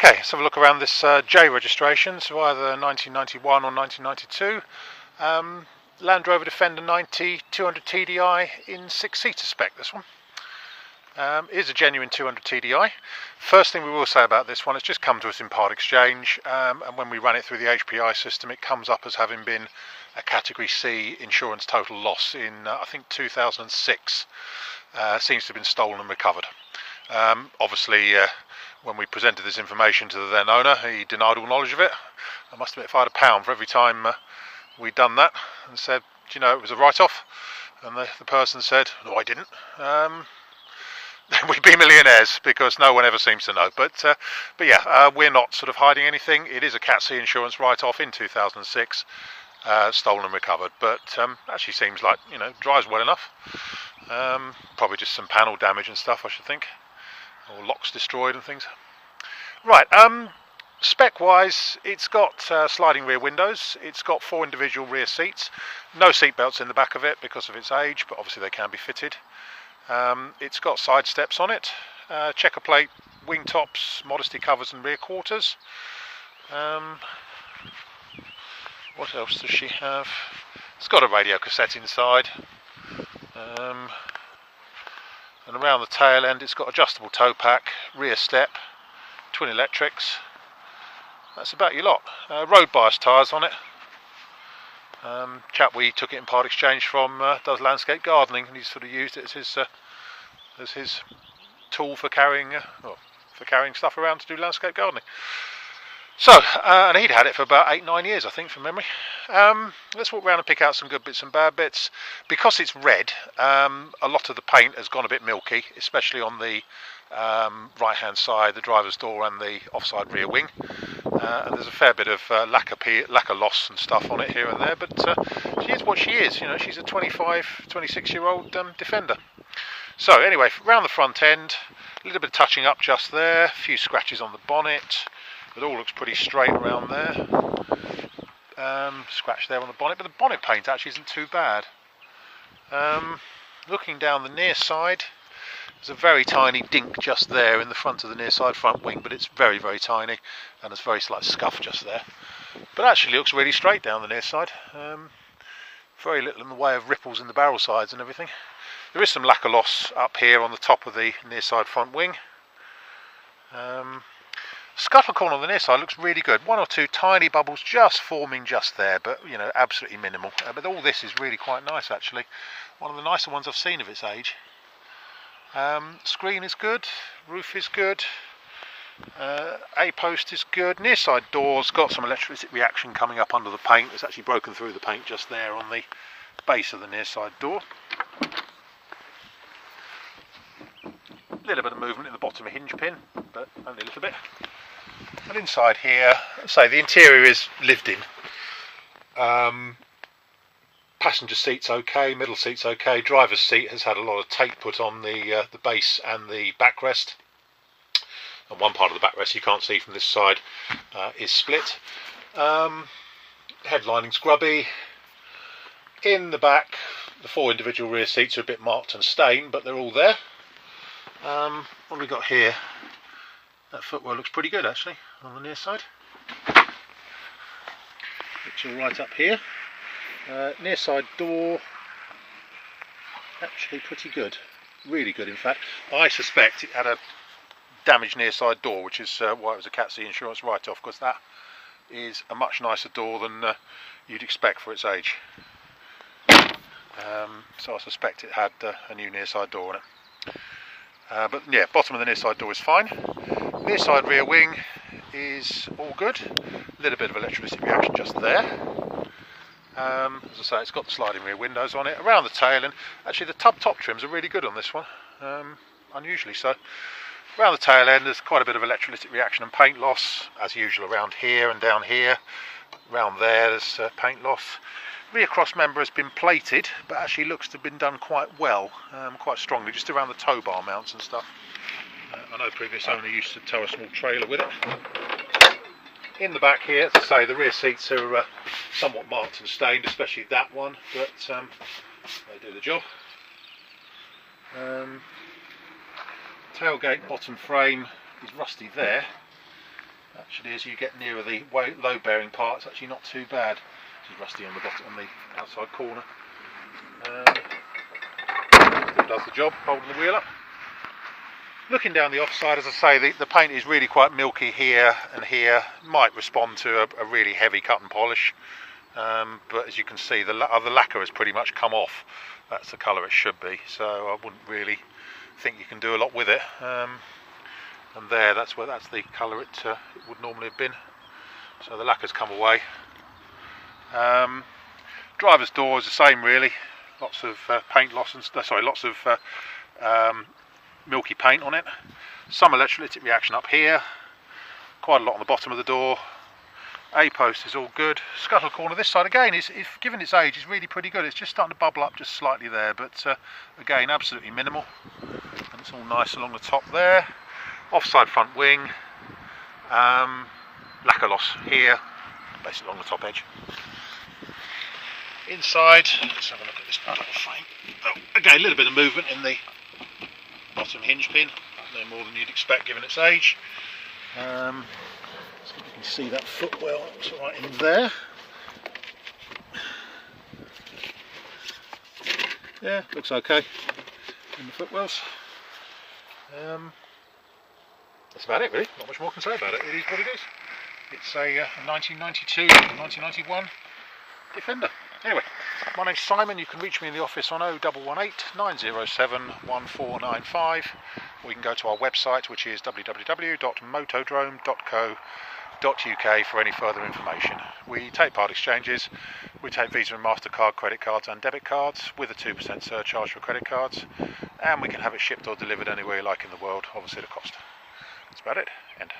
Okay, let's have a look around this J registration, so either 1991 or 1992. Land Rover Defender 90 200 TDI in 6-seater spec, this one. Is a genuine 200 TDI. First thing we will say about this one, it's just come to us in part exchange, and when we run it through the HPI system it comes up as having been a Category C insurance total loss in I think 2006. Seems to have been stolen and recovered. Obviously when we presented this information to the then owner, he denied all knowledge of it. I must admit, if I had £1 for every time we'd done that, and said, do you know, it was a write-off, and the person said, no, I didn't, we'd be millionaires, because no one ever seems to know. But yeah, we're not sort of hiding anything. It is a Cat C insurance write-off in 2006, stolen and recovered, but actually seems like, you know, drives well enough. Probably just some panel damage and stuff, I should think, or locks destroyed and things. Right, spec wise, it's got sliding rear windows, it's got 4 individual rear seats, no seat belts in the back of it because of its age, but obviously they can be fitted. It's got side steps on it, checker plate wing tops, modesty covers and rear quarters. What else does she have? It's got a radio cassette inside. And around the tail end it's got adjustable tow pack, rear step, twin electrics. That's about your lot. Road bias tyres on it. Chap we took it in part exchange from does landscape gardening, and he's sort of used it as his tool for carrying stuff around to do landscape gardening. So, and he'd had it for about 8-9 years, I think, from memory. Let's walk around and pick out some good bits and bad bits. Because it's red, a lot of the paint has gone a bit milky, especially on the right-hand side, the driver's door and the offside rear wing. And there's a fair bit of lacquer loss and stuff on it here and there, but she is what she is. You know, she's a 26-year-old Defender. So anyway, around the front end, a little bit of touching up just there, a few scratches on the bonnet. It all looks pretty straight around there. Scratch there on the bonnet, but the bonnet paint actually isn't too bad. Looking down the near side, there's a very tiny dink just there in the front of the near side front wing, but it's very, very tiny, and there's very slight scuff just there. But actually looks really straight down the near side. Very little in the way of ripples in the barrel sides and everything. There is some lacquer loss up here on the top of the near side front wing. Scuttle corner on the near side looks really good. 1 or 2 tiny bubbles just forming just there, but you know, absolutely minimal. But all this is really quite nice actually. One of the nicer ones I've seen of its age. Screen is good, roof is good, A-post is good. Near side door's got some electric reaction coming up under the paint. It's actually broken through the paint just there on the base of the near side door. A little bit of movement in the bottom hinge pin, but only a little bit. And inside here, say the interior is lived in. Passenger seat's okay, middle seat's okay. Driver's seat has had a lot of tape put on the base and the backrest. And one part of the backrest you can't see from this side is split. Headlining's grubby. In the back, the 4 individual rear seats are a bit marked and stained, but they're all there. What have we got here? That footwell looks pretty good actually on the near side. Looks all right up here. Near side door, actually pretty good, really good in fact. I suspect it had a damaged near side door, which is why it was a Cat C insurance write-off, because that is a much nicer door than you'd expect for its age. So I suspect it had a new near side door on it. But yeah, bottom of the near side door is fine. Near side rear wing is all good. A little bit of electricity reaction just there. As I say, it's got the sliding rear windows on it. Around the tail, and actually the tub top trims are really good on this one, unusually so. Around the tail end there's quite a bit of electrolytic reaction and paint loss, as usual around here and down here. Around there's paint loss. Rear cross member has been plated, but actually looks to have been done quite well, quite strongly, just around the tow bar mounts and stuff. I know previous owner used to tow a small trailer with it. In the back here, as I say, the rear seats are somewhat marked and stained, especially that one, but they do the job. Tailgate bottom frame is rusty there. Actually, as you get nearer the load bearing part, it's actually not too bad. This is rusty on the bottom, on the outside corner. Still does the job, holding the wheel up. Looking down the offside, as I say, the paint is really quite milky here and here. Might respond to a really heavy cut and polish, but as you can see, the lacquer has pretty much come off. That's the colour it should be, so I wouldn't really think you can do a lot with it. And there, that's the colour it would normally have been. So the lacquer's come away. Driver's door is the same really. Lots of paint loss and lots of milky paint on it. Some electrolytic reaction up here. Quite a lot on the bottom of the door. A-post is all good. Scuttle corner this side again is, given its age, is really pretty good. It's just starting to bubble up just slightly there, but again, absolutely minimal. And it's all nice along the top there. Offside front wing. Lacquer loss here, basically along the top edge. Inside, let's have a look at this little frame. Oh, again, a little bit of movement in the bottom hinge pin, no more than you'd expect given its age. So you can see that footwell, it's right in there. Yeah, looks okay in the footwells. That's about it really, not much more I can say about it. It is what it is. It's a 1992, 1991 Defender. Anyway, my name's Simon. You can reach me in the office on 0118 907 1495, or you can go to our website, which is www.motodrome.co.uk for any further information. We take part exchanges. We take Visa and MasterCard credit cards and debit cards with a 2% surcharge for credit cards, and we can have it shipped or delivered anywhere you like in the world, obviously at a cost. That's about it. End.